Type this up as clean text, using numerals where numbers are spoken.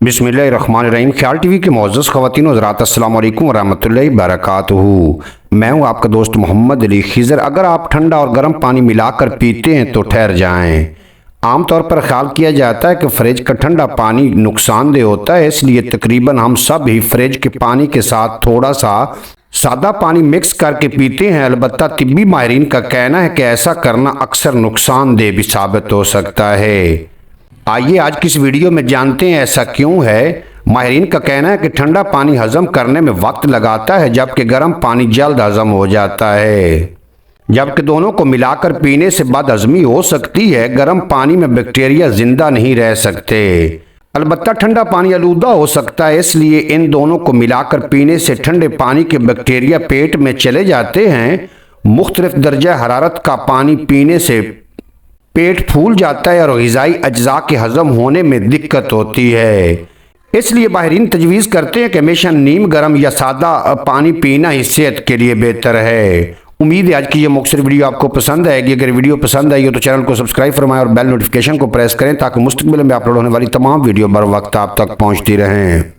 बिस्मिल्लाहिर्रहमानिर्रहीम। ख्याल टीवी के मुअज़्ज़ज़ ख़वातीन व हज़रात, अस्सलामु अलैकुम व रहमतुल्लाहि व बरकातुहू। मैं हूँ आपका दोस्त मोहम्मद अली खिज़र। अगर आप ठंडा और गर्म पानी मिलाकर पीते हैं तो ठहर जाएं। आमतौर पर ख्याल किया जाता है कि फ्रिज का ठंडा पानी नुकसानदेह होता है, इसलिए तकरीबन हम सब ही फ्रिज के पानी के साथ थोड़ा सा सादा पानी मिक्स करके पीते हैं। अलबत्ता तिब्बी माहिरीन का कहना है कि ऐसा करना अक्सर नुकसानदेह भी साबित हो सकता है। आइए आज की इस वीडियो में जानते हैं ऐसा क्यों है। माहिरीन का कहना है कि ठंडा पानी हजम करने में वक्त लगाता है, जबकि गर्म पानी जल्द हजम हो जाता है। जबकि दोनों को मिलाकर पीने से बदहजमी हो सकती है। गर्म पानी में बैक्टीरिया जिंदा नहीं रह सकते। अलबत्ता ठंडा पानी आलूदा हो सकता है, इसलिए इन दोनों को मिलाकर पीने से ठंडे पानी के बैक्टीरिया पेट में चले जाते हैं। मुख्तलिफ दर्जा हरारत का पानी पीने से पेट फूल जाता है और ग़िज़ाई अज्जा के हजम होने में दिक्कत होती है। इसलिए माहिरीन तजवीज़ करते हैं कि हमेशा नीम गर्म या सादा पानी पीना ही सेहत के लिए बेहतर है। उम्मीद है आज की ये मुख्तसर वीडियो आपको पसंद आएगी। अगर वीडियो पसंद आई हो तो चैनल को सब्सक्राइब फरमाएं और बेल नोटिफिकेशन को प्रेस करें ताकि मुस्तक़बिल में अपलोड होने वाली तमाम वीडियो बर वक्त आप तक पहुँचती रहें।